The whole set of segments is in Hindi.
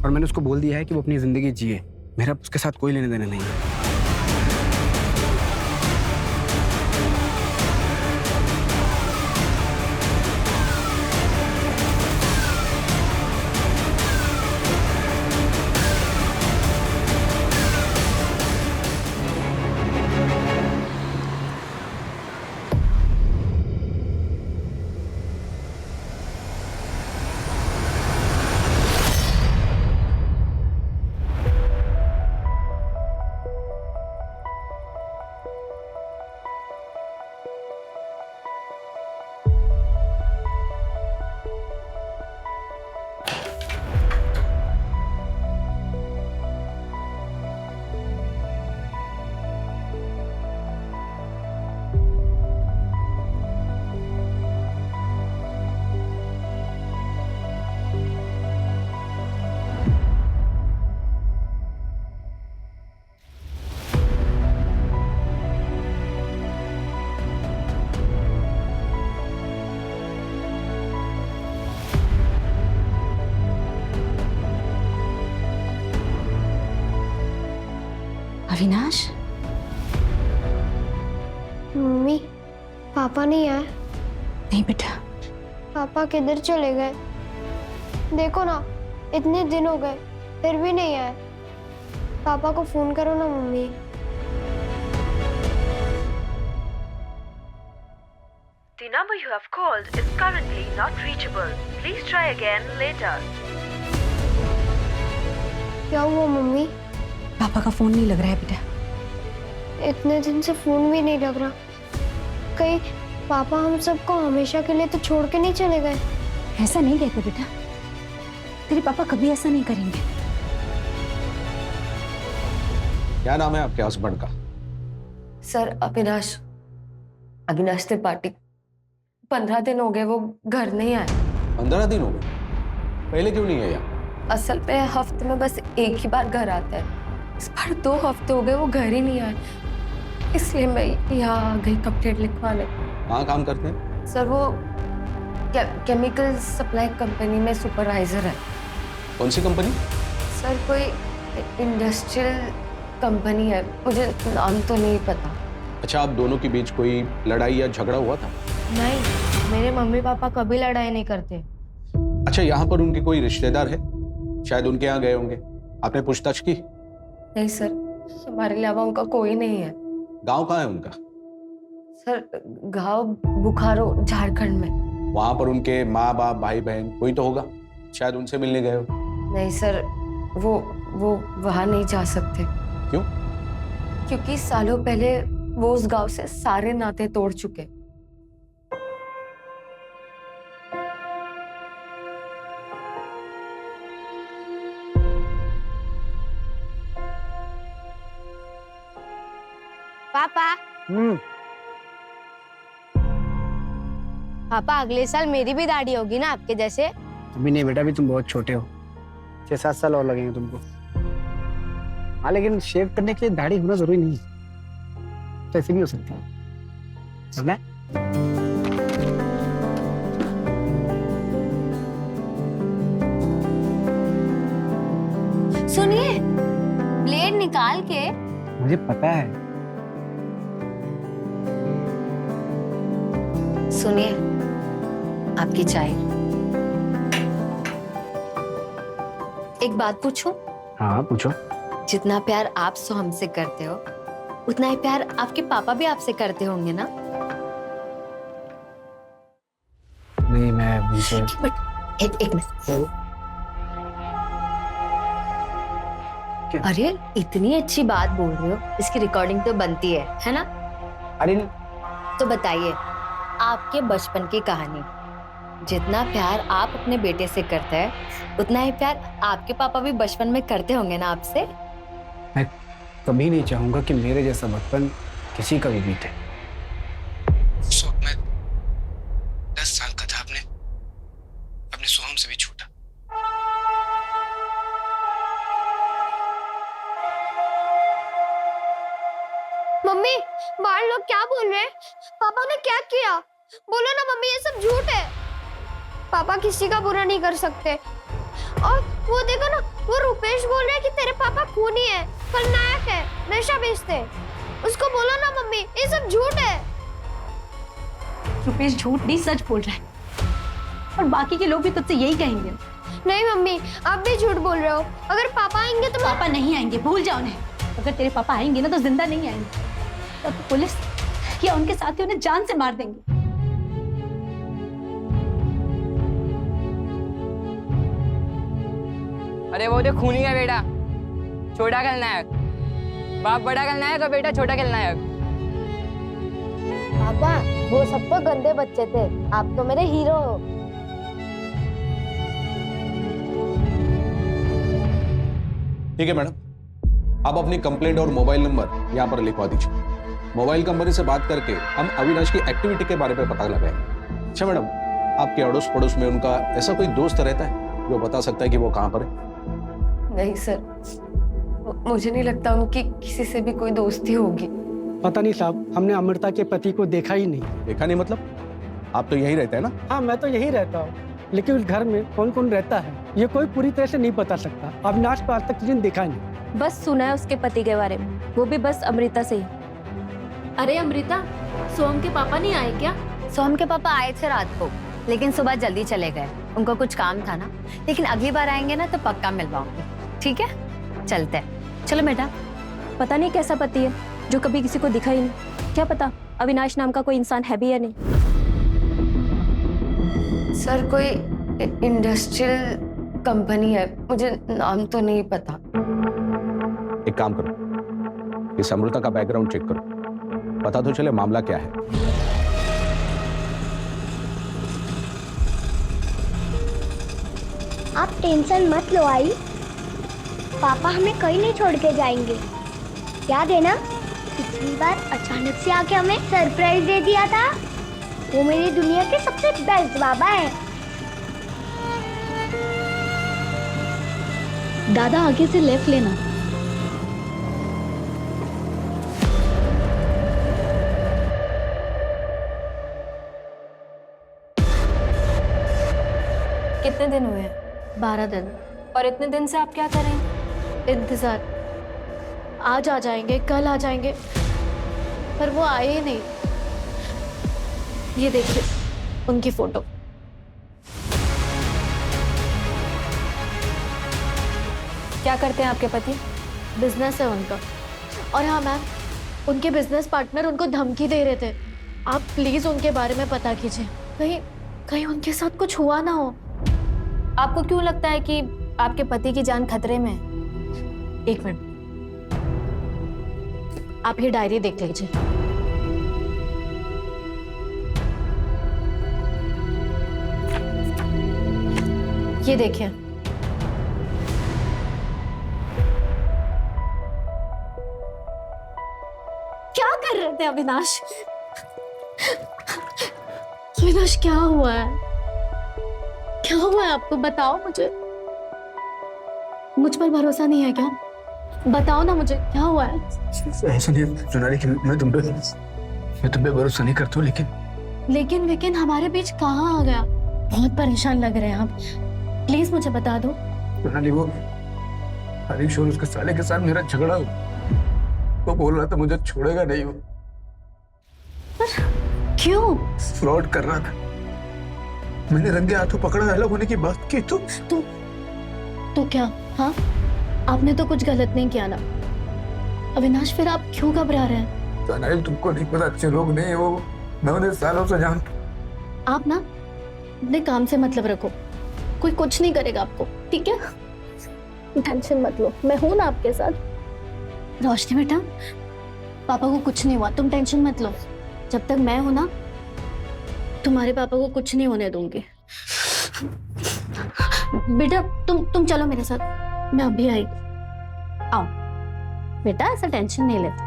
और मैंने उसको बोल दिया है कि वो अपनी जिंदगी जिए। मेरा उसके साथ कोई लेने देने नहीं है। अविनाश, मम्मी, पापा नहीं आए। नहीं बेटा। पापा किधर चले गए? देखो ना, इतने दिन हो गए फिर भी नहीं आए। पापा को फोन करो ना mummy. The number you have called is currently not reachable. Please try again later. क्या हुआ मम्मी? पापा का फोन नहीं लग रहा है बेटा। इतने दिन से फोन भी नहीं लग रहा। कहीं पापा हम सबको हमेशा के लिए तो छोड़ के नहीं चले गए? ऐसा नहीं कहते बेटा, तेरे पापा कभी ऐसा नहीं करेंगे। क्या नाम है आपके हस्बैंड का? सर अविनाश, अविनाश त्रिपाठी। 15 दिन हो गए वो घर नहीं आए। 15 दिन हो गए? पहले क्यों नहीं आया? असल में हफ्ते में बस एक ही बार घर आता है। इस बार 2 हफ्ते हो गए वो घर ही नहीं आए, इसलिए मैं यहाँ आ गई कंप्लेंट लिखवाने। कहाँ काम करते हैं? सर वो केमिकल सप्लाई कंपनी में सुपरवाइजर है। कौन सी कंपनी? सर कोई इंडस्ट्रियल कंपनी है, मुझे नाम तो नहीं पता। अच्छा, आप दोनों के बीच कोई लड़ाई या झगड़ा हुआ था? नहीं, मेरे मम्मी पापा कभी लड़ाई नहीं करते। अच्छा, यहाँ पर उनके कोई रिश्तेदार है? शायद उनके यहाँ गए होंगे, आपने पूछताछ की? नहीं सर, हमारे अलावा उनका कोई नहीं है। गांव कहाँ है उनका? सर गांव बुखारो, झारखंड में। वहां पर उनके माँ बाप भाई बहन कोई तो होगा, शायद उनसे मिलने गए हो। नहीं सर, वो वहां नहीं जा सकते। क्यों? क्योंकि सालों पहले वो उस गांव से सारे नाते तोड़ चुके। पापा, पापा अगले साल मेरी भी दाढ़ी होगी ना आपके जैसे? अभी नहीं बेटा, अभी तुम बहुत छोटे हो। 6-7 साल और लगेंगे तुमको। हाँ, लेकिन शेव करने के लिए दाढ़ी होना जरूरी नहीं है, तो ऐसे भी हो सकती है। समझा? सुनिए, ब्लेड निकाल के। मुझे पता है। सुनिए, आपकी चाय। एक बात पूछूं? हाँ पूछो। जितना प्यार आप हमसे करते हो, उतना ही प्यार आपके पापा भी आपसे करते होंगे ना? नहीं, मैं उनसे एक मिनट। अरे इतनी अच्छी बात बोल रहे हो, इसकी रिकॉर्डिंग तो बनती है ना? अरे तो बताइए, आपके बचपन की कहानी। जितना प्यार आप अपने बेटे से करते हैं, उतना ही प्यार आपके पापा भी बचपन में करते होंगे ना आपसे? मैं कभी नहीं चाहूंगा कि मेरे जैसा बचपन किसी का भी बीते। उस वक्त मैं 10 साल का था, अपने सोहम से भी छोटा। मम्मी, बाहर लोग क्या बोल रहे हैं? पापा ने क्या किया? बोलो ना मम्मी, ये सब झूठ है। पापा किसी का बुरा नहीं कर सकते। और वो देखो ना, वो बोल रहा है कि तेरे पापा खूनी है, खलनायक है, नशा बेचते हैं। उसको बोलो ना मम्मी, ये सब झूठ है। रुपेश झूठ नहीं सच बोल रहा है, और बाकी के लोग भी तुझसे यही कहेंगे। नहीं मम्मी, आप भी झूठ बोल रहे हो। अगर पापा आएंगे तो पापा नहीं आएंगे, भूल जाओ उन्हें। अगर तेरे पापा आएंगे ना तो जिंदा नहीं आएंगे, तब तो पुलिस या उनके साथी उन्हें जान से मार देंगे। अरे वो जो खूनी का बेटा, छोटा खलनायक। बाप बड़ा खलनायक और बेटा छोटा खलनायक। पापा वो सब तो गंदे बच्चे थे, आप तो मेरे हीरो हो। ठीक है मैडम, आप अपनी कंप्लेंट और मोबाइल नंबर यहाँ पर लिखवा दीजिए। मोबाइल कंपनी से बात करके हम अविनाश की एक्टिविटी के बारे में पता लगाएंगे। अच्छा मैडम, आपके अड़ोस पड़ोस में उनका ऐसा कोई दोस्त रहता है जो बता सकता है कि वो कहाँ पर है? नहीं सर, मुझे नहीं लगता उनकी किसी से भी कोई दोस्ती होगी। पता नहीं साहब, हमने अमृता के पति को देखा ही नहीं। देखा नहीं मतलब? आप तो यहीं रहते हैं ना? हाँ, मैं तो यहीं रहता हूँ, लेकिन उस घर में कौन कौन रहता है ये कोई पूरी तरह से नहीं बता सकता। अविनाश को आज तक किसी ने देखा नहीं। बस सुना है उसके पति के बारे में, वो भी बस अमृता से ही। अरे अमृता, सोहम के पापा नहीं आए क्या? सोहम के पापा आए थे रात को, लेकिन सुबह जल्दी चले गए। उनको कुछ काम था ना, लेकिन अगली बार आएंगे ना तो पक्का मिलवाऊंगी। ठीक है, चलते हैं। चलो बेटा। पता नहीं कैसा पति है जो कभी किसी को दिखा ही नहीं। क्या पता अविनाश नाम का कोई इंसान है भी या नहीं। सर कोई इंडस्ट्रियल कंपनी है, मुझे नाम तो नहीं पता। एक काम करो, इस अमृता का बैकग्राउंड चेक करो, पता तो चले मामला क्या है। आप टेंशन मत लो आई, पापा हमें कहीं नहीं छोड़ के जाएंगे। याद है ना, पिछली बार अचानक से आके हमें सरप्राइज दे दिया था। वो मेरी दुनिया के सबसे बेस्ट बाबा है। दादा आगे से लेफ्ट लेना। कितने दिन हुए हैं? 12 दिन। और इतने दिन से आप क्या कर रहे हैं? इंतजार, आज आ जाएंगे, कल आ जाएंगे, पर वो आए ही नहीं। ये देखिए उनकी फोटो। क्या करते हैं आपके पति? बिजनेस है उनका। और हाँ मैम, उनके बिजनेस पार्टनर उनको धमकी दे रहे थे। आप प्लीज उनके बारे में पता कीजिए, कहीं कहीं उनके साथ कुछ हुआ ना हो। आपको क्यों लगता है कि आपके पति की जान खतरे में है? एक मिनट, आप ये डायरी देख लीजिए। ये देखिए, क्या कर रहे थे अविनाश? अविनाश क्या हुआ है? क्या हुआ है आपको? बताओ मुझे। मुझ पर भरोसा नहीं है क्या? बताओ ना मुझे, क्या हुआ है? ऐसा नहीं है सोनाली कि मैं तुम पे भरोसा नहीं करता हूँ, लेकिन हमारे बीच कहाँ आ गया? बहुत परेशान लग रहे हैं आप, प्लीज मुझे बता दो। सोनाली वो हरीश और उसके साले के साथ मेरा झगड़ा हुआ। वो बोल रहा था मुझे छोड़ेगा नहीं। वो क्यों? फ्रॉड कर रहा था। मैंने रंगे हाथों पकड़ा, अलग होने की बात की तो क्या? हाँ, आपने तो कुछ गलत नहीं किया ना अविनाश, फिर आप क्यों घबरा रहे हैं? सोनाली तुमको नहीं पता, अच्छे लोग नहीं वो, मैं उन्हें सालों से जानता। आप ना अपने काम से मतलब रखो, कोई कुछ नहीं करेगा आपको, ठीक है? टेंशन मत लो, मैं हूं ना आपके साथ। रोशनी बेटा, पापा को कुछ नहीं हुआ, तुम टेंशन मत लो। जब तक मैं हूं ना, तुम्हारे पापा को कुछ नहीं होने दूंगी। बेटा तुम चलो मेरे साथ, मैं अभी आई। आओ बेटा, ऐसा टेंशन नहीं लेते।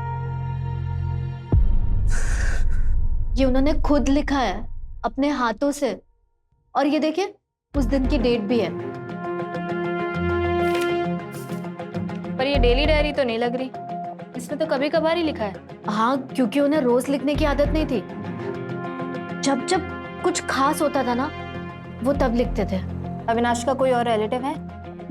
ये उन्होंने खुद लिखा है अपने हाथों से, और ये देखिए उस दिन की डेट भी है। पर ये डेली डायरी तो नहीं लग रही, इसने तो कभी कभार ही लिखा है। हाँ, क्योंकि उन्हें रोज लिखने की आदत नहीं थी। जब कुछ खास होता था ना, वो तब लिखते थे। अविनाश का कोई और रिलेटिव है?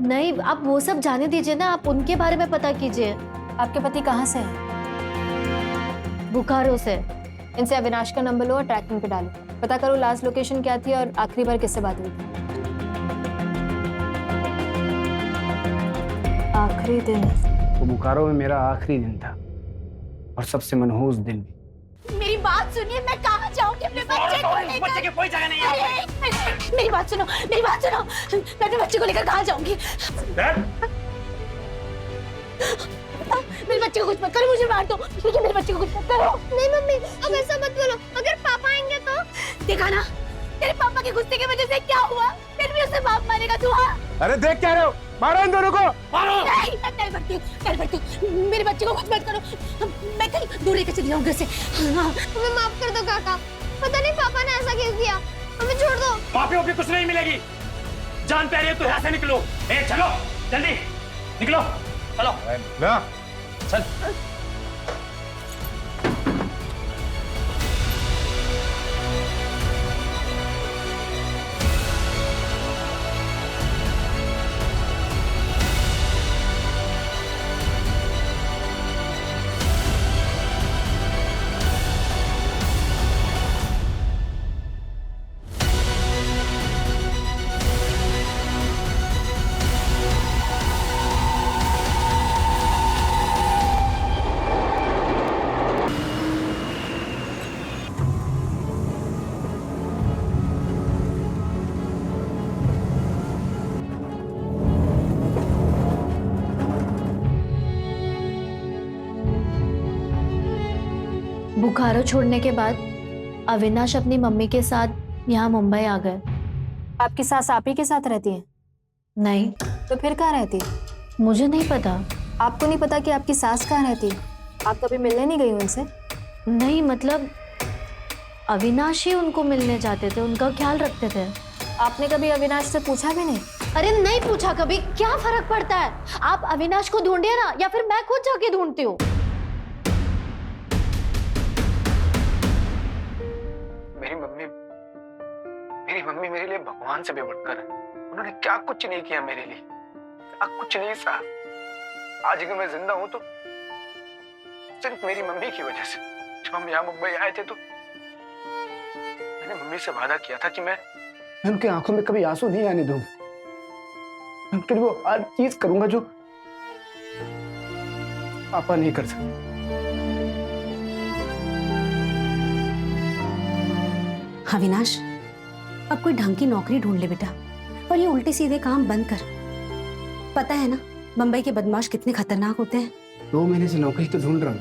नहीं, आप वो सब जाने दीजिए ना, आप उनके बारे में पता कीजिए। आपके पति कहाँ से हैं? बुखारों से। इनसे अविनाश का नंबर लो और ट्रैकिंग पे डालो। पता करो लास्ट लोकेशन क्या थी और आखिरी बार किससे बात हुई थी। आखिरी दिन? वो बुखारो में मेरा आखिरी दिन था और सबसे मनहूस दिन भी। मेरी बात सुनिए, मैं कहाँ जाऊंगी अपने बच्चे को लेकर? बच्चे की कोई जगह नहीं है। मेरी बात सुनो, मेरी बात सुनो। मैं अपने बच्चे को लेकर कहाँ जाऊंगी? मेरे बच्चे को कुछ मत करो, मुझे मार दो, लेकिन मेरे बच्चे को कुछ मत करो। नहीं मम्मी, अब ऐसा मत बोलो। अगर पापा आएंगे तो? देखा ना, तेरे पापा के गुस्से की वजह से क्या हुआ? फिर भी उसे बाप मारेगा तू? हाँ, अरे देख क्या रहे हो, मारो इन दोनों को, मारो। नहीं, मैं नहीं भरती हूँ, नहीं भरती हूँ। मेरे बच्चे को कुछ मत करो, मैं कहीं दूर लेकर चली जाऊँ घर से। हाँ। हमें माफ कर दो काका, पता नहीं पापा ने ऐसा क्यों किया, हमें छोड़ दो। माफी वाफी कुछ नहीं मिलेगी, जान प्यारी तो यहाँ से निकलो। ए चलो जल्दी निकलो, चलो ना चल। बुखारो छोड़ने के बाद अविनाश अपनी मम्मी के साथ यहाँ मुंबई आ गए। आपकी सास आप ही के साथ रहती है? नहीं, तो फिर कहाँ रहती है? मुझे नहीं पता। आपको नहीं पता कि आपकी सास कहाँ रहती है? आप कभी मिलने नहीं गई उनसे? नहीं, मतलब अविनाश ही उनको मिलने जाते थे, उनका ख्याल रखते थे। आपने कभी अविनाश से पूछा भी नहीं? अरे नहीं पूछा कभी, क्या फर्क पड़ता है? आप अविनाश को ढूंढिए ना, या फिर मैं खुद जाके ढूंढती हूँ। मेरी मम्मी मेरे लिए भगवान से भी बढ़कर है। उन्होंने क्या कुछ नहीं किया मेरे लिए, क्या कुछ नहीं सहा। आज अगर मैं जिंदा हूं तो सिर्फ मेरी मम्मी की वजह से। जब हम यहाँ मुंबई आए थे तो मैंने मम्मी से वादा किया था कि मैं उनकी आंखों में कभी आंसू नहीं आने दूंगा। मैं उनके लिए वो हर चीज करूंगा जो पापा नहीं कर सकते। अविनाश, अब कोई ढंग की नौकरी ढूंढ ले बेटा, और ये उल्टे सीधे काम बंद कर। पता है ना मुंबई के बदमाश कितने खतरनाक होते हैं। 2 महीने से नौकरी तो ढूंढ रहा हूँ,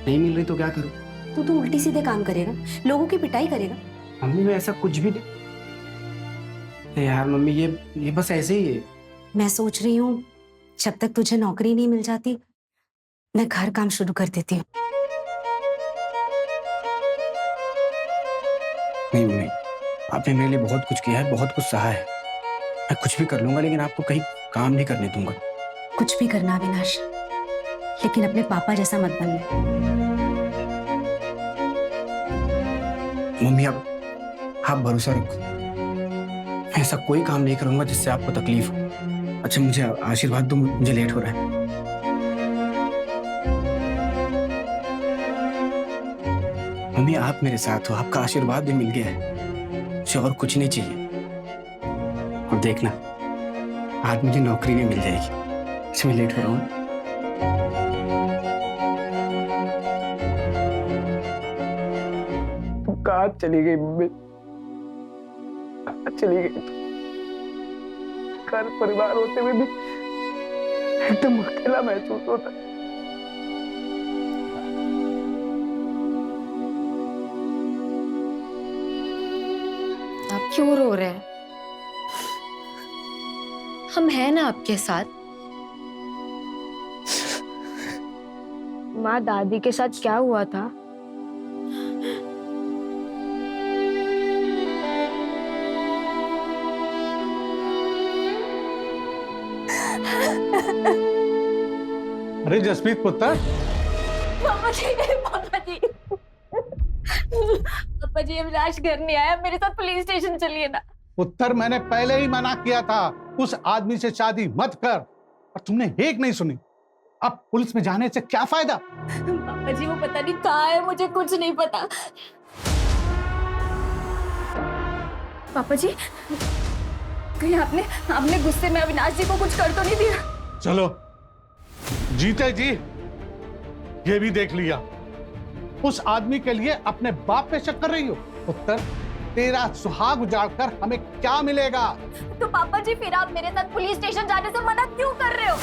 नहीं मिल रही तो क्या करूँ? तू तो उल्टी सीधे काम करेगा, लोगों की पिटाई करेगा। मम्मी मैं ऐसा कुछ भी नहीं। यार मम्मी ये बस ऐसे ही है। मैं सोच रही हूँ जब तक तुझे नौकरी नहीं मिल जाती मैं घर काम शुरू कर देती हूँ। नहीं मम्मी, आपने मेरे लिए बहुत कुछ किया है, बहुत कुछ सहा है। मैं कुछ भी कर लूंगा, लेकिन आपको कहीं काम नहीं करने दूंगा। कुछ भी करना अविनाश, लेकिन अपने पापा जैसा मत बनना। मम्मी आप भरोसा रखो, मैं ऐसा कोई काम नहीं करूंगा जिससे आपको तकलीफ हो। अच्छा मुझे आशीर्वाद दो, मुझे लेट हो रहा है। मम्मी आप मेरे साथ हो, आपका आशीर्वाद भी मिल गया है, मुझे और कुछ नहीं चाहिए। और देखना आज मुझे नौकरी भी मिल जाएगी। इसमें लेट हो रहा हूँ। तुम कहाँ चली गई मम्मी? कहाँ चली गई? घर परिवार होते हुए भी एकदम अकेला महसूस होता है। आप क्यों रो रहे हैं? हम हैं ना आपके साथ। माँ, दादी के साथ क्या हुआ था? अरे जसप्रीत पुत्र, पापा जी, पापा जी, अविनाश घर नहीं आया, मेरे साथ पुलिस स्टेशन चलिए ना। उत्तर मैंने पहले ही मना किया था उस आदमी से शादी मत कर। और तुमने एक नहीं सुनी, अब पुलिस में जाने से क्या फायदा? पापा जी वो पता नहीं कहाँ है, मुझे कुछ नहीं पता। पापा जी कहीं आपने गुस्से में अविनाश जी को कुछ कर तो नहीं दिया? चलो जीते जी ये भी देख लिया। उस आदमी के लिए अपने बाप पे शक कर रही हो। पुत्र, तेरा सुहाग उजाड़कर हमें क्या मिलेगा? तो पापा जी फिर आप मेरे साथ पुलिस स्टेशन जाने से मना क्यों कर रहे हो?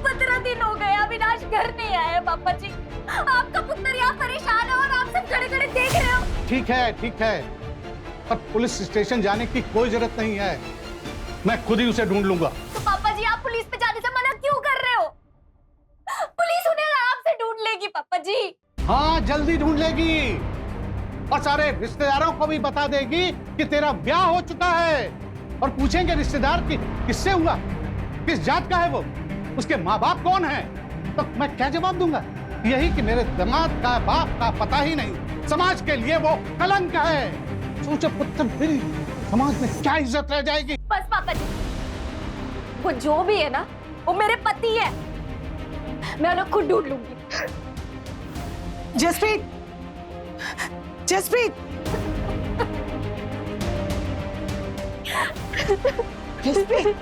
15 दिन हो गए अविनाश घर नहीं आया। पापा जी आपका पुत्र यहाँ परेशान है और आप सब खड़े खड़े देख रहे हो। ठीक है, पर पुलिस स्टेशन जाने की कोई जरूरत नहीं है, मैं खुद ही उसे ढूंढ लूंगा। तो पापा जी आप पुलिस पे जाने से मना क्यों कर रहे हो? पुलिस उन्हें आराम से ढूंढ लेगी पापा जी। हाँ जल्दी ढूंढ लेगी और सारे रिश्तेदारों को भी बता देगी कि तेरा ब्याह हो चुका है। और पूछेंगे रिश्तेदार कि किससे हुआ, किस जात का है वो, उसके माँ बाप कौन है, तो मैं क्या जवाब दूंगा? यही कि मेरे दामाद का बाप का पता ही नहीं, समाज के लिए वो कलंक है। सोचो पुत्र, फिर समाज में क्या इज्जत रह जाएगी? बस पापा जी, वो जो भी है ना वो मेरे पति है, मैं उन्हें खुद ढूंढ लूंगी। जसप्रीत, जसप्रीत, जसप्रीत,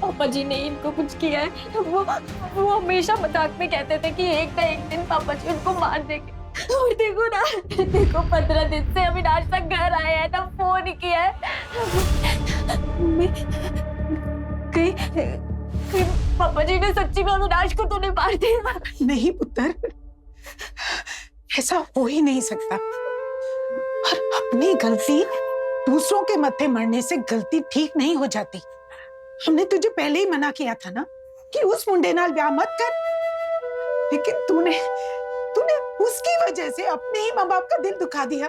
पापा जी ने इनको कुछ किया है। वो हमेशा मजाक में कहते थे कि एक ना एक दिन पापा जी उनको मार देंगे। और देखो ना, देखो 15 दिन से अविनाश तक घर आया है ना फोन किया है। कहीं पापा जी ने सच्ची में अविनाश को तो नहीं मार दिया? नहीं पुत्र, ऐसा हो ही नहीं सकता। और अपनी गलती दूसरों के मत्थे मरने से गलती ठीक नहीं हो जाती। हमने तुझे पहले ही मना किया था ना कि उस मुंडे नाल ब्याह मत कर, लेकिन तूने उसकी वजह से अपने ही माँ बाप का दिल दुखा दिया।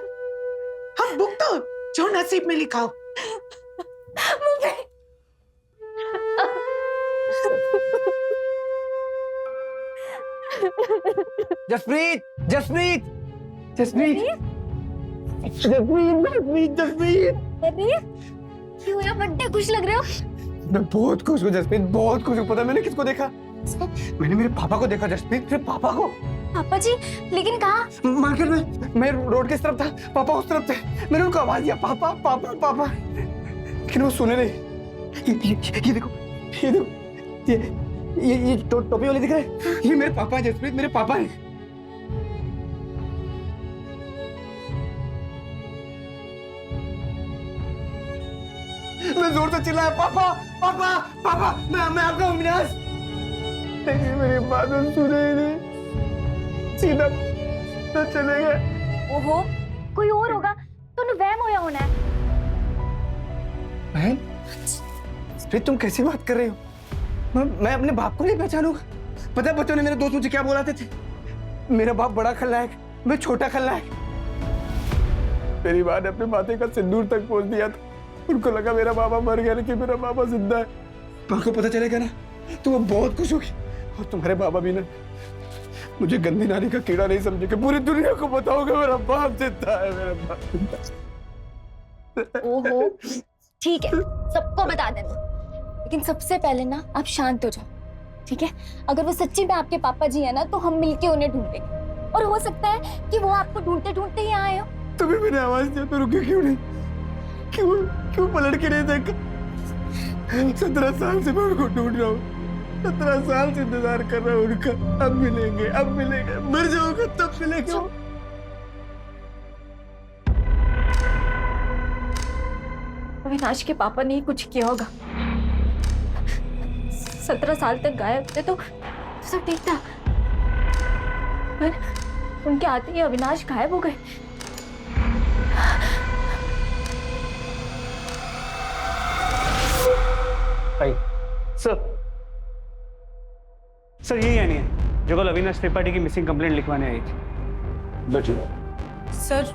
हम भुगतो जो नसीब में लिखा हो। जसप्रीत, जसप्रीत, जसप्रीत, जसप्रीत, जसप्रीत। अरे क्यों यार बड्डे खुश लग रहे हो? मैं बहुत खुश हूँ जसप्रीत, बहुत खुश हूँ। पता है मैंने किसको देखा? मैंने मेरे पापा को देखा जसप्रीत, मेरे पापा को। पापा जी लेकिन कहाँ? मार्केट में, मैं रोड के इस तरफ था, पापा उस तरफ थे। मैंने उनको आवाज दिया, पापा पापा पापा, लेकिन वो सुने नहीं। ये देखो, ये देखो, ये टोपी वाले दिख रहे हैं, ये मेरे पापा हैं जसप्रीत, मेरे पापा हैं। मैं जोर से चिल्लाया, पापा पापा पापा, मैं आपका अविनाश। लेकिन मेरी बात सुने ही नहीं, सीधा तो चले गए। ओहो, कोई और होगा, तूने वहम होया होना है। बहन, फिर तुम कैसी बात कर रही हो? मैं अपने बाप को नहीं पहचानूंगा? पता है बच्चों ने मेरे दोस्त मुझे क्या बोलाते थे? मेरा बाप बड़ा खलनायक, मैं छोटा खलनायक। मेरी माँ ने अपने माथे का सिंदूर तक पहुंच दिया था। उनको लगा मेरा बाबा मर गया, लेकिन मेरा बाबा जिंदा है। माँ को पता चलेगा ना तो वो बहुत खुश होगी। और तुम्हारे बाबा भी ना मुझे गंदी नारी का कीड़ा नहीं समझेंगे, पूरी दुनिया को बताओगे मेरा बाप जिंदा है, मेरा बाप जिंदा है। ओहो, ठीक है, सबको बता देना, लेकिन सबसे पहले ना आप शांत हो जाओ, ठीक है? अगर वो सच्ची में आपके पापा जी है ना तो हम मिलके उन्हें ढूंढेंगे, और हो सकता है कि वो आपको ढूंढते ढूंढते ही आए हो। तभी मैंने आवाज दिया तो रुके क्यों नहीं? क्यों पलट के नहीं देखा? 17 साल से मैं उनको ढूंढ रहा हूँ, 17 साल से इंतजार कर रहा हूँ उनका। अब मिलेंगे, अब मिलेंगे, मर जाऊंगा तब मिलेंगे। अविनाश के पापा ने ही कुछ किया होगा। 17 साल तक गायब थे तो सब ठीक था, पर उनके आते ही अविनाश गायब हो गए। सर यही यानी है जो कल अविनाश त्रिपाठी की मिसिंग कंप्लेंट लिखवाने आई थी। बैठिए। सर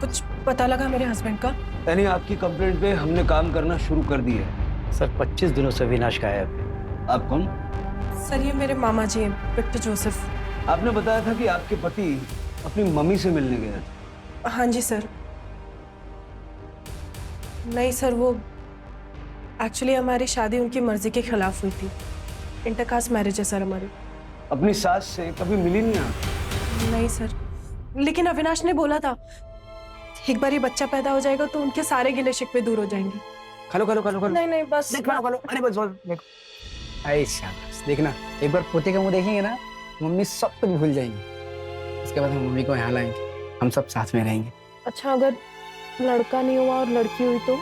कुछ पता लगा मेरे हस्बैंड का? यानी आपकी कंप्लेंट पे हमने काम करना शुरू कर दिया है। सर 25 दिनों से अविनाश गायब है। आप कौन? सर ये मेरे मामा जी हैं, विक्टर जोसेफ। आपने बताया था कि आपके पति अपनी मम्मी से मिलने गए थे। हाँ जी सर। नहीं सर, वो एक्चुअली हमारी शादी उनकी मर्जी के खिलाफ हुई थी। इंटरकास्ट मैरिज है सर हमारी। अपनी सास से कभी मिली नहीं आप? नहीं सर, लेकिन अविनाश ने बोला था एक बार ये बच्चा पैदा हो जाएगा तो उनके सारे गिले शिकवे दूर हो जाएंगे। खलो खलो खलो खलो। नहीं नहीं बस देख खलो खलो। अरे बस देखो, ऐ शाबाश। देखना, एक बार पोते का मुंह देखेंगे ना, मम्मी सब कुछ भूल जाएंगी। उसके बाद हम मम्मी को यहाँ लाएंगे, हम सब साथ में रहेंगे। अच्छा, अगर लड़का नहीं हुआ और लड़की हुई तो?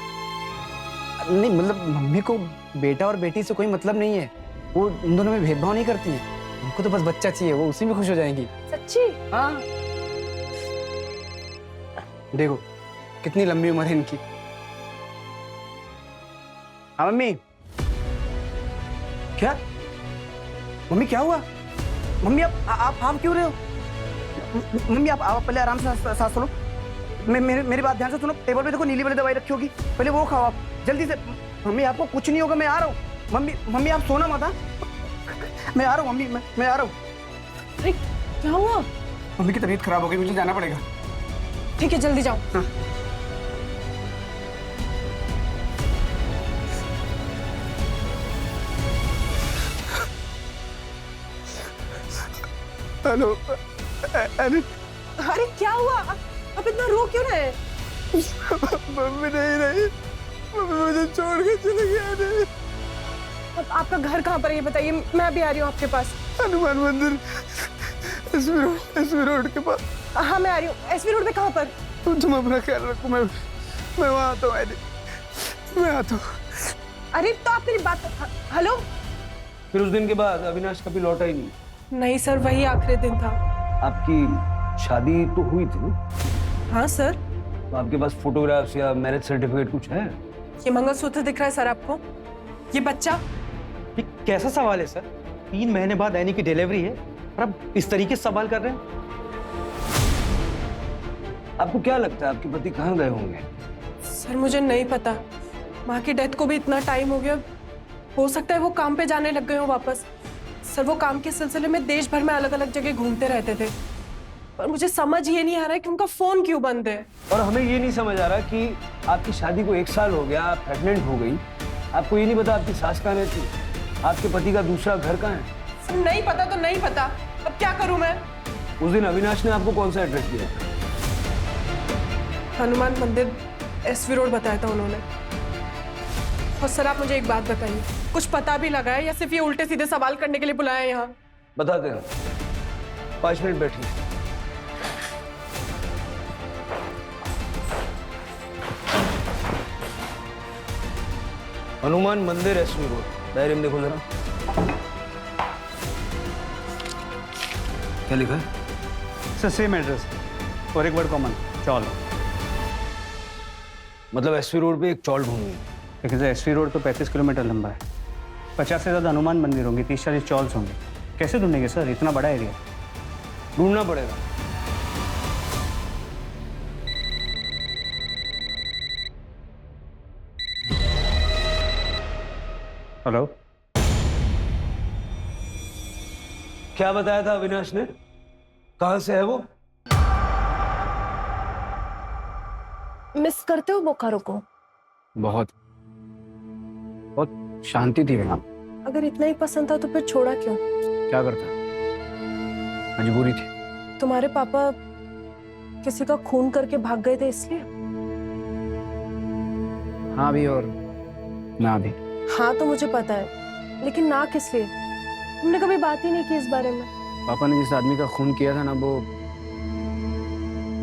नहीं मतलब मम्मी को बेटा और बेटी से कोई मतलब नहीं है, वो उन दोनों में भेदभाव नहीं करती है। उनको तो बस बच्चा चाहिए, वो उसी में खुश हो जाएंगी। सच्ची? हाँ, देखो कितनी लंबी उम्र है इनकी। हाँ मम्मी। क्या मम्मी, क्या हुआ? मम्मी आप क्यों रहे हो? मम्मी आप पहले आराम से सांस लो। मेरी बात ध्यान से सुनो। टेबल पे देखो नीली वाली दवाई रखी होगी, पहले वो खाओ आप जल्दी से। मम्मी आपको कुछ नहीं होगा, मैं आ रहा हूँ। मम्मी आप सोना मत। मैं आ रहा हूँ मम्मी, मैं आ रहा हूँ। अरे क्या हुआ? मम्मी की तबीयत खराब हो गई, मुझे जाना पड़ेगा। ठीक है, जल्दी जाओ। हाँ। हेलो। अरे क्या हुआ? अब इतना रो क्यों रहे? मम्मी नहीं रही, मम्मी मुझे छोड़ के चले गए। अब आपका घर कहाँ पर है ये बताइए, मैं भी आ रही हूँ आपके पास। हनुमान मंदिर, एसवी रोड के पास। हाँ मैं आ रही हूँ। एसवी रोड पे कहाँ पर? तुम अपना ख्याल रखो, मैं वहाँ आता हूँ। मैं आता हूँ। अरे तो आप मेरी बात। हेलो। फिर उस दिन के बाद अविनाश कभी लौटा ही नहीं? नहीं सर, वही आखिरी दिन था। आपकी शादी तो हुई थी ना? हाँ सर। तो आपके पास फोटोग्राफ्स या मैरिज सर्टिफिकेट कुछ है? ये मंगलसूत्र दिख रहा है सर आपको? ये बच्चा? ये कैसा सवाल है सर? 3 महीने बाद एनी की डिलीवरी है और आप इस तरीके से सवाल कर रहे हैं? आपको क्या लगता है आपके पति कहाँ गए होंगे? सर मुझे नहीं पता, माँ की डेथ को भी इतना टाइम हो गया, हो सकता है वो काम पे जाने लग गए हो वापस। सर वो काम के सिलसिले में देश भर में अलग अलग जगह घूमते रहते थे, पर मुझे समझ ये नहीं आ रहा है कि उनका फोन क्यों बंद है। और हमें ये नहीं समझ आ रहा कि आपकी शादी को 1 साल हो गया, आप प्रेग्नेंट हो गई, आपको ये नहीं पता आपकी सास कहाँ रहती, आपके पति का दूसरा घर कहाँ है? सर नहीं पता तो नहीं पता, अब क्या करूं मैं? उस दिन अविनाश ने आपको कौन सा एड्रेस दिया? हनुमान मंदिर, एसवी रोड बताया था उन्होंने। और सर आप मुझे एक बात बताइए, कुछ पता भी लगा है या सिर्फ ये उल्टे सीधे सवाल करने के लिए बुलाया है यहाँ? बताते हैं, 5 मिनट बैठिए। हनुमान मंदिर, एसवी रोड। डायरी में देखो जरा, क्या लिखा है? सर सेम एड्रेस और एक वर्ड कॉमन, चौल। मतलब एसवी रोड पे एक चौल ढूंढनी है? देखिए सर, एसवी रोड तो 35 किलोमीटर लंबा है, 50 से ज़्यादा हनुमान मंदिर होंगे, 30-40 चौल्स होंगे। कैसे ढूंढेंगे सर, इतना बड़ा एरिया? ढूंढना पड़ेगा। हेलो। क्या बताया था अविनाश ने? कहां से है वो? मिस करते हो बोकारो को? बहुत शांति थी वहां। अगर इतना ही पसंद था तो फिर छोड़ा क्यों? क्या करता, मजबूरी थी। तुम्हारे पापा किसी का खून करके भाग गए थे इसलिए? हाँ भी और ना भी। हाँ तो मुझे पता है, लेकिन ना किस लिए? तुमने कभी बात ही नहीं की इस बारे में। पापा ने जिस आदमी का खून किया था ना, वो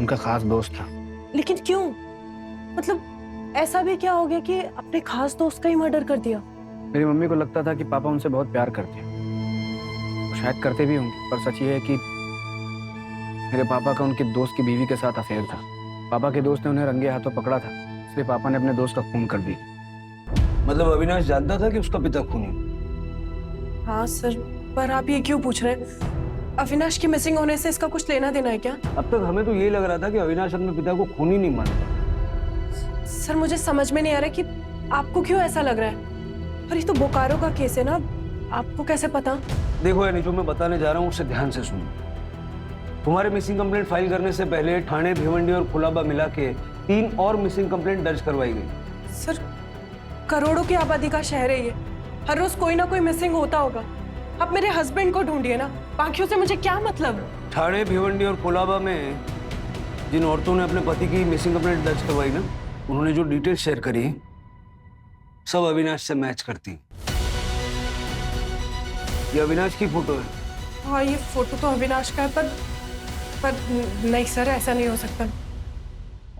उनका खास दोस्त था। लेकिन क्यों? मतलब ऐसा भी क्या हो गया कि अपने खास दोस्त का ही मर्डर कर दिया? मेरी मम्मी को लगता था कि पापा उनसे बहुत प्यार करते हैं, शायद करते भी होंगे, पर सच ये है कि मेरे पापा का उनके दोस्त की बीवी के साथ अफेयर था। पापा के दोस्त ने उन्हें रंगे हाथों पकड़ा था, इसलिए पापा ने अपने दोस्त का खून कर दिया। मतलब अविनाश जानता था कि उसका पिता खूनी? हाँ सर, पर आप ये क्यों पूछ रहे हैं? अविनाश की मिसिंग होने से इसका कुछ लेना देना है क्या? अब तक हमें तो ये लग रहा था कि अविनाश अपने पिता को खूनी नहीं मानता। सर मुझे समझ में नहीं आ रहा कि आपको क्यों ऐसा लग रहा है। और ये तो बोकारो का केस है ना, आपको कैसे पता? देखो यानी जो मैं बताने जा रहा हूँ उससे ध्यान से सुनो। तुम्हारे मिसिंग कंप्लेंट फाइल करने से पहले ठाणे, भिवंडी और कुलाबा मिला के 3 और मिसिंग कंप्लेंट दर्ज करवाई गई। सर, करोड़ों की आबादी का शहर है ये, हर रोज कोई ना कोई मिसिंग होता होगा। आप मेरे हस्बैंड को ढूंढिए ना, बाकियों से मुझे क्या मतलब। ठाणे, भिवंडी और कोलाबा में जिन औरतों ने अपने पति की मिसिंग कंप्लेंट दर्ज करवाई ना, उन्होंने जो डिटेल शेयर करी सब अविनाश से मैच करती। ये अविनाश की फोटो है। हाँ, ये फोटो तो अविनाश का है, पर नहीं सर, ऐसा नहीं हो सकता।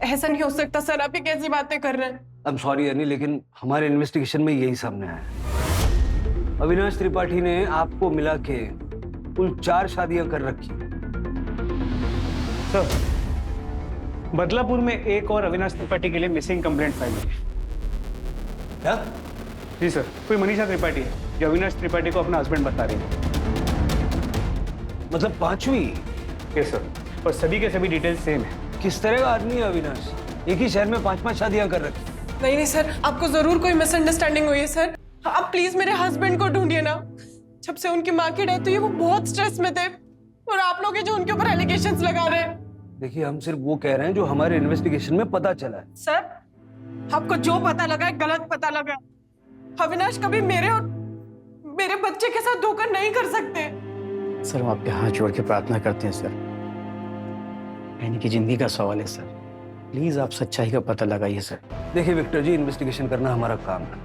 ऐसा नहीं हो सकता सर, आप ये कैसी बातें कर रहे हैं। आई एम सॉरी यानी, लेकिन हमारे इन्वेस्टिगेशन में यही सामने आया। अविनाश त्रिपाठी ने आपको मिला के कुल 4 शादियां कर रखी। सर, बदलापुर में एक और अविनाश त्रिपाठी के लिए मिसिंग कंप्लेंट फाइल हुई। क्या? जी सर, कोई मनीषा त्रिपाठी है जो अविनाश त्रिपाठी को अपना हस्बैंड बता रही है। मतलब 5वीं? यस सर, और सभी के सभी डिटेल्स सेम है। किस तरह का आदमी है अविनाश? एक ही शहर में 5-5 शादियां कर रखी। नहीं सर, आपको जरूर कोई मिसअंडरस्टैंडिंग हुई है सर। आप प्लीज मेरे हस्बैंड को ढूंढिए ना। जब से उनकी माँ की डेथ हुई वो बहुत स्ट्रेस में थे, और आप लोग जो उनके ऊपर एलिगेशंस लगा रहे हैं। देखिए, हम सिर्फ वो कह रहे हैं जो हमारे इन्वेस्टिगेशन में पता चला है। सर, आपको जो पता लगा है गलत पता लगा है। अविनाश कभी मेरे और मेरे बच्चे के साथ धोखा नहीं कर सकते। सर, हम आपके हाथ जोड़ के प्रार्थना करते हैं सर, यानी कि जिंदगी का सवाल है सर, प्लीज आप सच्चाई का पता लगाइए सर। देखिए विक्टर जी, इन्वेस्टिगेशन करना हमारा काम है।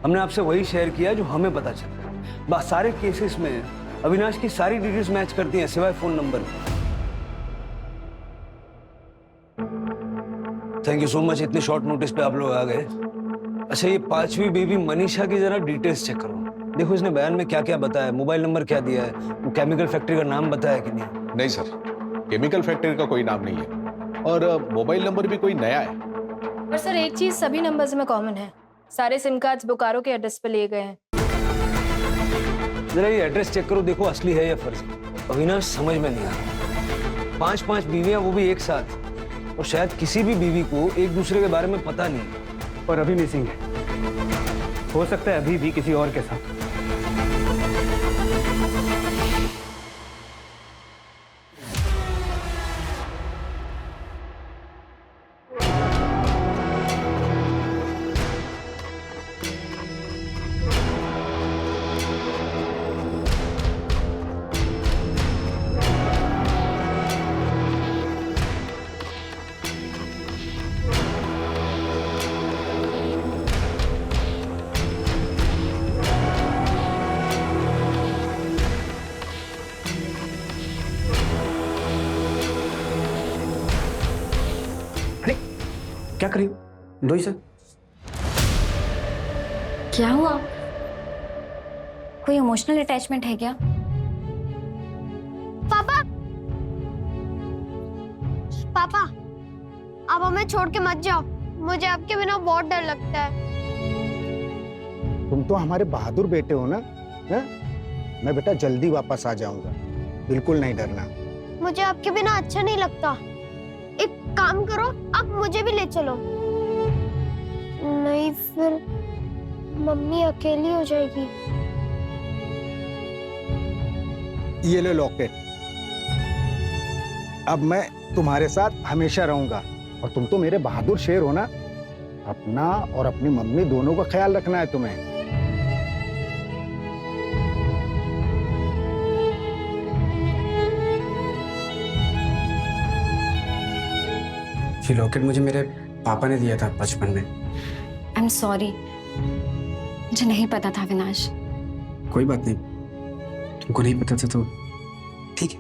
हमने आपसे वही शेयर किया जो हमें पता चला। सारे केसेस में अविनाश की सारी डिटेल्स मैच करती हैं सिवाय phone number. Thank you so much, इतने शॉर्ट नोटिस पे आप लोग आ गए। अच्छा, ये 5वीं बेबी मनीषा की जरा डिटेल्स चेक करो। देखो इसने बयान में क्या क्या बताया, मोबाइल नंबर क्या दिया है, वो केमिकल फैक्ट्री का नाम बताया कि नहीं? नहीं सर, केमिकल फैक्ट्री का कोई नाम नहीं है, और मोबाइल नंबर भी कोई नया है। पर सर, एक चीज सभी नंबर्स में कॉमन है, सारे सिम कार्ड्स बोकारो के एड्रेस पे लिए गए हैं। जरा ये एड्रेस चेक करो, देखो असली है या फर्जी। अविनाश समझ में नहीं आ रहा। 5-5 बीवियां, वो भी एक साथ, और शायद किसी भी बीवी को एक दूसरे के बारे में पता नहीं। और अभी मिसिंग है, हो सकता है अभी भी किसी और के साथ। क्या करी दो ही सर? क्या हुआ? कोई इमोशनल अटैचमेंट है क्या? पापा, पापा, आप हमें छोड़ के मत जाओ, मुझे आपके बिना बहुत डर लगता है। तुम तो हमारे बहादुर बेटे हो ना, है? मैं बेटा जल्दी वापस आ जाऊंगा, बिल्कुल नहीं डरना। मुझे आपके बिना अच्छा नहीं लगता। एक काम करो, आप मुझे भी ले चलो। नहीं, फिर मम्मी अकेली हो जाएगी। ये लो लॉकेट, अब मैं तुम्हारे साथ हमेशा रहूंगा, और तुम तो मेरे बहादुर शेर हो ना। अपना और अपनी मम्मी दोनों का ख्याल रखना है तुम्हें। ये लॉकेट मुझे मेरे पापा ने दिया था बचपन में। आई एम सॉरी, मुझे नहीं पता था अविनाश। कोई बात नहीं, तुमको नहीं पता था तो ठीक है।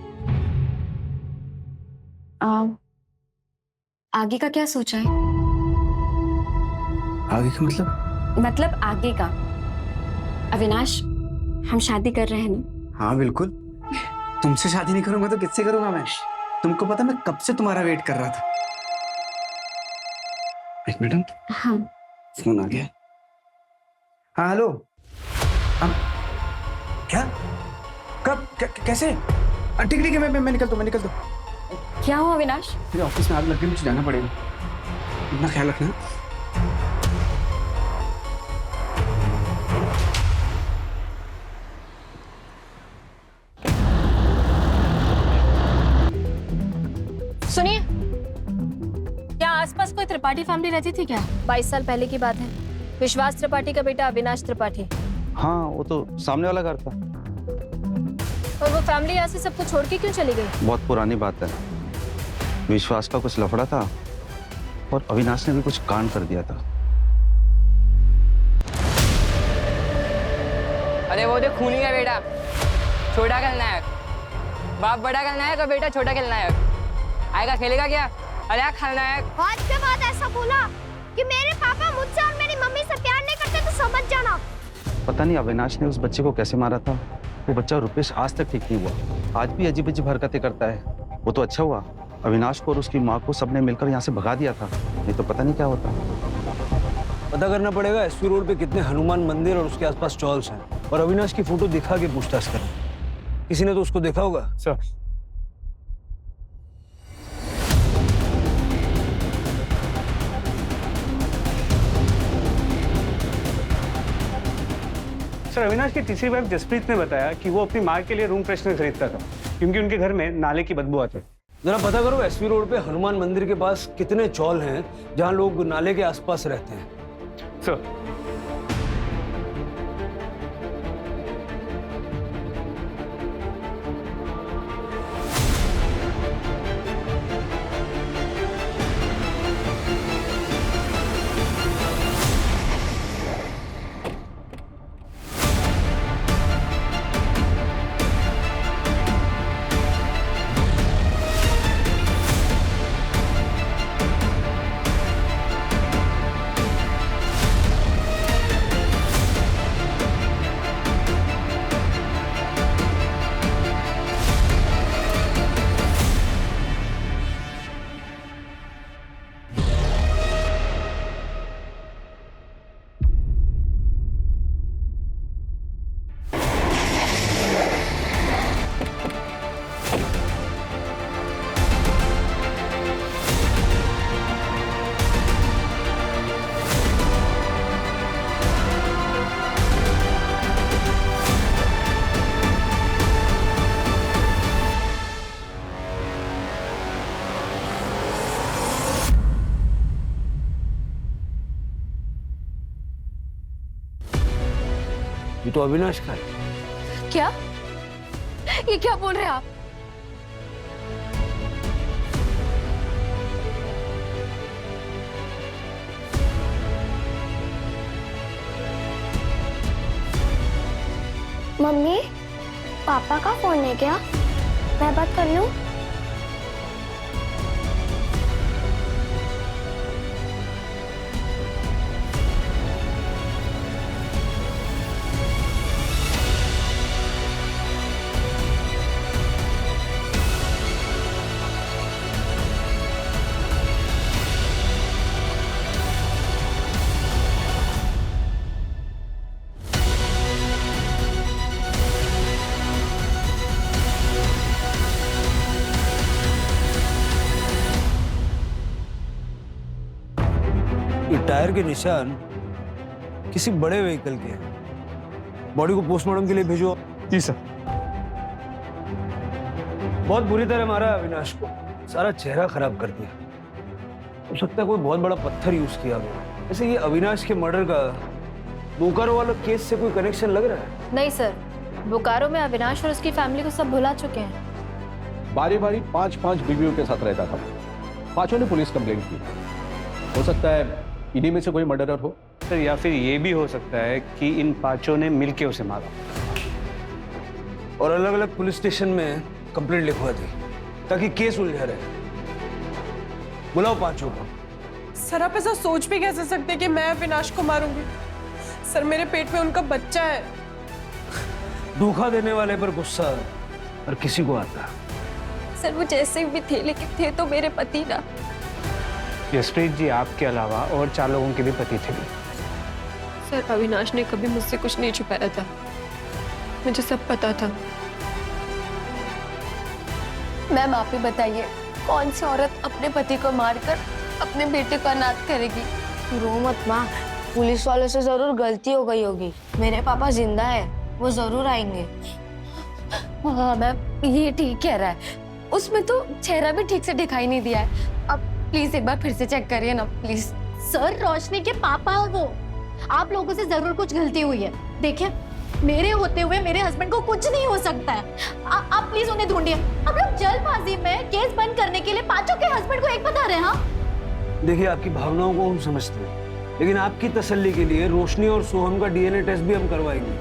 आगे का क्या सोचा है? आगे का मतलब आगे का। अविनाश, हम शादी कर रहे हैं ना? हाँ बिल्कुल। तुमसे शादी नहीं करूंगा तो किससे करूंगा मैं? तुमको पता मैं कब से तुम्हारा वेट कर रहा था। एक मिनट। हाँ, फोन आ गया। हाँ हेलो। क्या? कब? कैसे? ठीक है, मैं निकलता हूँ। क्या हुआ अविनाश? मेरे ऑफिस में आग लग गई, मुझे जाना पड़ेगा। अपना ख्याल रखना। त्रिपाठी फैमिली रहती थी क्या? 22 साल पहले की बात है। विश्वास त्रिपाठी का बेटा अविनाश त्रिपाठी। हाँ, वो तो सामने वाला घर था। और वो फैमिली यहाँ से सबको छोड़ के क्यों चली गई? बहुत पुरानी बात है। विश्वास का कुछ लफड़ा था और अविनाश ने भी कुछ कांड कर दिया था। अरे वो तो खूनी का बेटा, छोटा खलनायक। बाप बड़ा खलनायक और बेटा छोटा खलनायक। आएगा खेलेगा क्या? अरे खलनायक। आज के बाद ऐसा बोला कि मेरे पापा मुझसे और मेरी मम्मी से प्यार नहीं करते तो समझ जाना। पता नहीं अविनाश ने उस बच्चे को कैसे मारा था। वो बच्चा रुपेश आज तक ठीक नहीं हुआ, आज भी अजीब अजीब हरकतें करता है। वो तो अच्छा हुआ अविनाश को और उसकी माँ को सबने मिलकर यहाँ से भगा दिया था, नहीं तो पता नहीं क्या होता। पता करना पड़ेगा एसपी रोड पे कितने हनुमान मंदिर और उसके आसपास चॉल्स हैं, और अविनाश की फोटो दिखा के पूछताछ करें। किसी ने तो उसको देखा होगा। सर सर, अविनाश की तीसरी वाइफ जसप्रीत ने बताया कि वो अपनी माँ के लिए रूम फ्रेशनर खरीदता था क्योंकि उनके घर में नाले की बदबू आती। जरा पता करो एसपी रोड पे हनुमान मंदिर के पास कितने चौल हैं जहां लोग नाले के आसपास रहते हैं। सर ये तो अविनाश का है। क्या? ये क्या बोल रहे हैं आप? मम्मी, पापा का फोन है क्या? मैं बात कर लूं? ये टायर के निशान किसी बड़े व्हीकल के हैं। बॉडी को पोस्टमार्टम के लिए भेजो। जी सर। बहुत बुरी तरह मारा है अविनाश को, सारा चेहरा खराब कर दिया। हो सकता है कोई बहुत बड़ा पत्थर यूज किया गया। वैसे ये अविनाश के मर्डर का बोकारो वाला केस से कोई कनेक्शन लग रहा है? नहीं सर, बोकारो में अविनाश और उसकी फैमिली को सब भुला चुके हैं। बारी बारी 5-5 बीवियों के साथ रहता था। पांचों ने पुलिस कंप्लेंट की। हो सकता है इन्हीं में से कोई मर्डरर हो सर, या फिर ये भी हो सकता है कि इन पांचों ने मिलके उसे मारा और अलग अलग पुलिस स्टेशन में कंप्लेंट लिखवा दी ताकि केस उलझा रहे। बुलाओ पांचों को। सर आप ऐसा सोच भी कैसे सकते कि मैं अविनाश को मारूंगी? सर मेरे पेट में उनका बच्चा है। धोखा देने वाले पर गुस्सा और किसी को आता। सर वो जैसे भी थे लेकिन थे तो मेरे पति ना। जसप्रीत जी आपके अलावा और 4 लोगों के भी पति थे। सर अविनाश ने कभी मुझसे कुछ नहीं छुपाया था, मुझे सब पता था। मैम आप ही बताइए, कौन सी औरत अपने पति को मारकर अपने बेटे को अनाथ करेगी? रो मत माँ, पुलिस वालों से जरूर गलती हो गई होगी। मेरे पापा जिंदा है, वो जरूर आएंगे। हाँ मैम ये ठीक कह रहा है, उसमें तो चेहरा भी ठीक से दिखाई नहीं दिया है। अब प्लीज एक बार फिर से चेक करिए ना प्लीज। सर रोशनी के पापा हो वो। आप लोगों से जरूर कुछ गलती हुई है। देखिए मेरे होते हुए मेरे हस्बैंड को कुछ नहीं हो सकता है। आप प्लीज उन्हें ढूंढिए। आप लोग जल्दबाजी में केस बंद करने के लिए पांचों के हस्बैंड को एक बता रहे हैं। हाँ देखिए आपकी भावनाओं को हम समझते हैं, लेकिन आपकी तसल्ली के लिए रोशनी और सोहम का डीएनए टेस्ट भी हम करवाएंगे,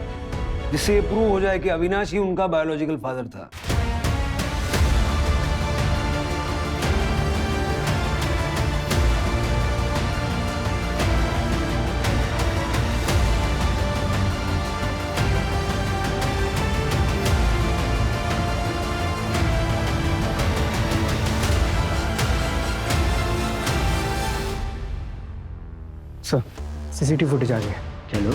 जिससे ये प्रूव हो जाए कि अविनाश ही उनका बायोलॉजिकल फादर था। सर सीसीटीवी फुटेज आ गया। चलो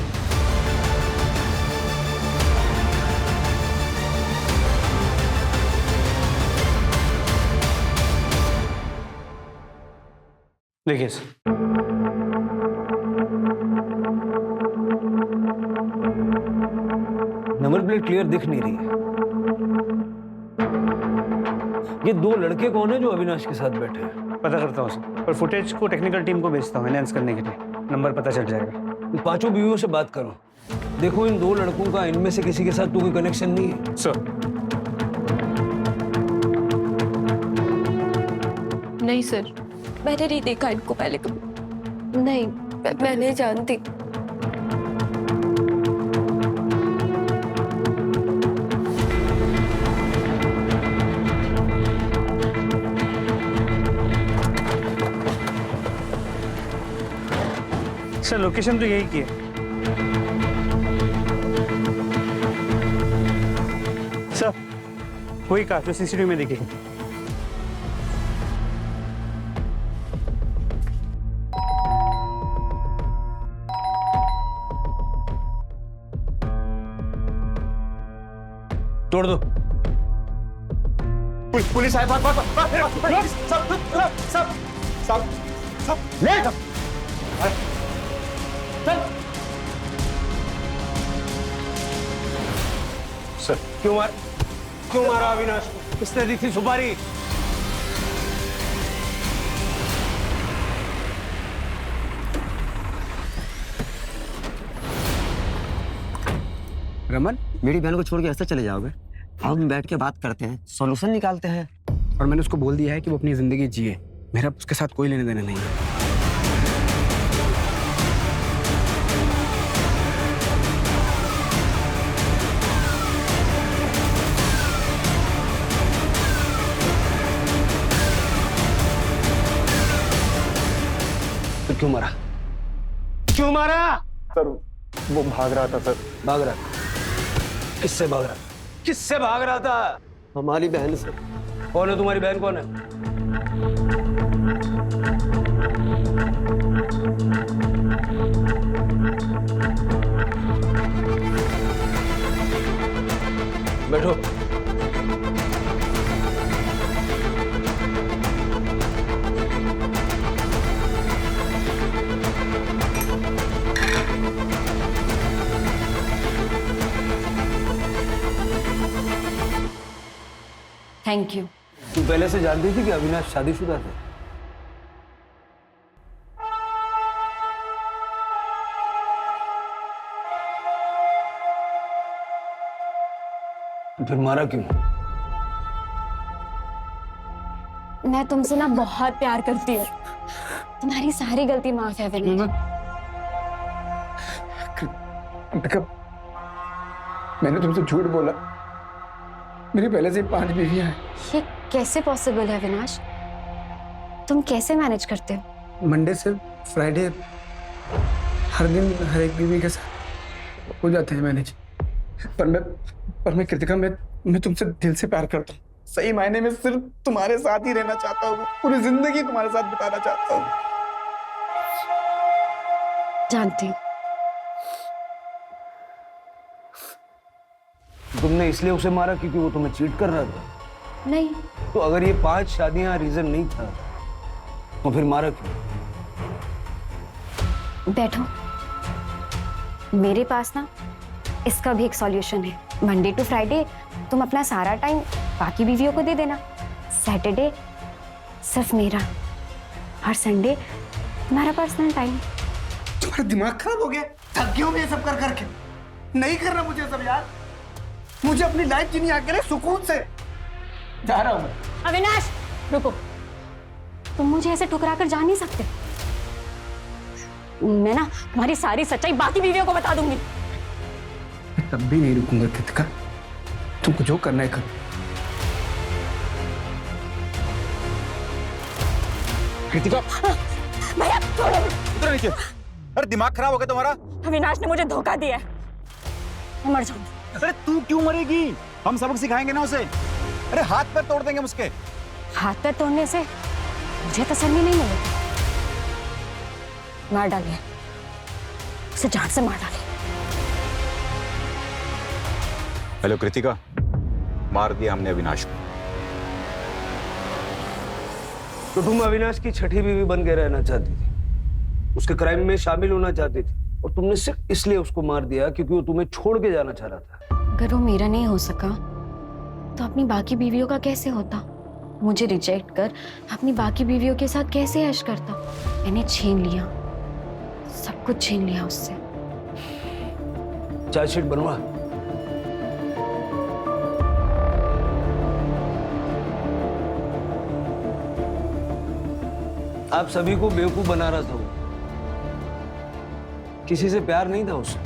देखिए सर, नंबर प्लेट क्लियर दिख नहीं रही है। ये दो लड़के कौन है जो अविनाश के साथ बैठे हैं? पता करता हूँ सर, और फुटेज को टेक्निकल टीम को भेजता हूँ एनहांस करने के लिए। नंबर पता चल जाएगा। इन पांचों बीवियों से बात करो, देखो इन दो लड़कों का इनमें से किसी के साथ तो कोई कनेक्शन नहीं है। सर नहीं सर, मैंने नहीं देखा इनको पहले कभी। नहीं, मैं नहीं जानती। सर लोकेशन तो यही की है। सर वही कार जो सीसीटीवी में दिखेगी। तोड़ दो। पुलिस आए। सब ले सर क्यों मारा अविनाश को? किसने दी थी सुपारी? रमन, मेरी बहन को छोड़ के ऐसे चले जाओगे? हम बैठ के बात करते हैं, सॉल्यूशन निकालते हैं। और मैंने उसको बोल दिया है कि वो अपनी जिंदगी जिए, मेरा उसके साथ कोई लेने देना नहीं है। तो क्यों मारा? सर वो भाग रहा था सर। भाग रहा था? किससे भाग रहा था? किससे भाग रहा था? हमारी बहन से। कौन है तुम्हारी बहन? कौन है? बैठो। Thank you. तू पहले से जानती थी कि अविनाश शादीशुदा थे? फिर मारा क्यों? मैं तुमसे ना बहुत प्यार करती हूँ। तुम्हारी सारी गलती माफ है विनय। मैंने तुमसे झूठ बोला। मेरी पहले से 5 बीवियां हैं। ये कैसे पॉसिबल है विनाश? तुम कैसे मैनेज करते हो? मंडे से फ्राइडे हर दिन हर एक बीवी के साथ हो जाते हैं मैनेज। पर मैं कृतिका, मैं तुमसे दिल से प्यार करता हूँ। सही मायने में सिर्फ तुम्हारे साथ ही रहना चाहता हूँ। पूरी जिंदगी तुम्हारे साथ बिताना चाहता हूँ। जानती हूँ। तुमने इसलिए उसे मारा क्योंकि वो तुम्हें चीट कर रहा था? नहीं। तो अगर ये 5 शादियां रीजन नहीं था तो फिर मारा क्यों? बैठो, मेरे पास ना इसका भी एक सॉल्यूशन है। मंडे टू फ्राइडे तुम अपना सारा टाइम बाकी बीवियों को दे देना, सैटरडे सिर्फ मेरा। हर संडे तुम्हारा पर्सनल टाइम। तुम्हारा दिमाग खराब हो गया? थक गया हूं ये सब कर करके। नहीं करना मुझे सब यार। मुझे अपनी लाइफ जीनी आ करे सुकून से। जा रहा हूं मैं। अविनाश रुको, तुम मुझे ऐसे ठुकरा कर जा नहीं सकते। मैं ना तुम्हारी सारी सच्चाई बाकी बीवियों को बता दूंगी। मैं तब भी नहीं रुकूंगा कृतिका, तुमको जो करना है कर। कृतिका भैया उतर नीचे। अरे दिमाग खराब हो गया तुम्हारा? अविनाश ने मुझे धोखा दिया है, मैं मर जाऊंगी। अरे तू क्यों मरेगी? हम सबक सिखाएंगे ना उसे। अरे हाथ पैर तोड़ देंगे उसके। हाथ पैर तोड़ने से मुझे तसल्ली नहीं मिलेगी। मार डालिए उसे, जान से मार डालिए। हेलो कृतिका, मार दिया हमने अविनाश को। तो तुम अविनाश की छठी बीवी बन के रहना चाहती थी, उसके क्राइम में शामिल होना चाहती थी, और तुमने सिर्फ इसलिए उसको मार दिया क्योंकि वो तुम्हें छोड़ के जाना चाह रहा था। अगर वो मेरा नहीं हो सका तो अपनी बाकी बीवियों का कैसे होता? मुझे रिजेक्ट कर अपनी बाकी बीवियों के साथ कैसे ऐश करता? मैंने छीन लिया, सब कुछ छीन लिया उससे। चार्जशीट बनवा। आप सभी को बेवकूफ बना रहा था वो। किसी से प्यार नहीं था उसे।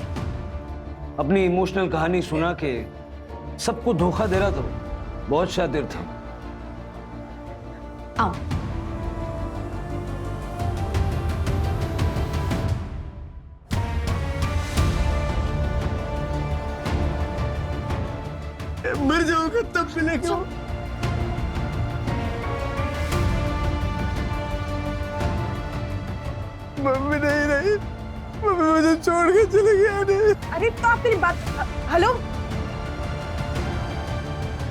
अपनी इमोशनल कहानी सुना के सबको धोखा दे रहा था वो। बहुत शातिर था। आओ। मर जाऊंगा तब मिलेगा। मम्मी नहीं रही, मम्मी मुझे छोड़ के चले गया। अरे तो आप मेरी बात, हेलो।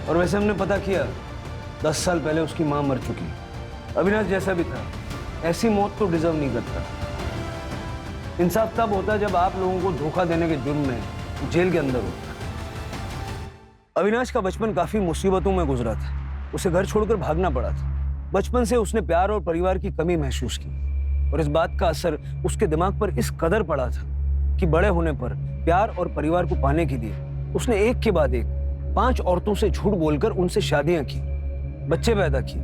और वैसे हमने पता किया 10 साल पहले उसकी मां मर चुकी। अविनाश जैसा भी था ऐसी मौत तो डिजर्व नहीं करता। इंसाफ तब होता जब आप लोगों को धोखा देने के जुर्म में जेल के अंदर होता। अविनाश का बचपन काफी मुसीबतों में गुजरा था। उसे घर छोड़कर भागना पड़ा था। बचपन से उसने प्यार और परिवार की कमी महसूस की, और इस बात का असर उसके दिमाग पर इस कदर पड़ा था कि बड़े होने पर प्यार और परिवार को पाने के लिए उसने एक के बाद एक 5 औरतों से झूठ बोलकर उनसे शादियां की, बच्चे पैदा किए।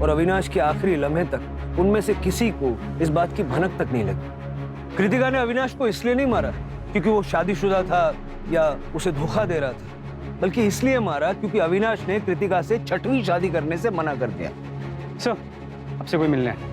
और अविनाश के आखिरी लम्हे तक उनमें से किसी को इस बात की भनक तक नहीं लगी। कृतिका ने अविनाश को इसलिए नहीं मारा क्योंकि वो शादीशुदा था या उसे धोखा दे रहा था, बल्कि इसलिए मारा क्योंकि अविनाश ने कृतिका से 6वीं शादी करने से मना कर दिया। सर, आपसे कोई मिलना है।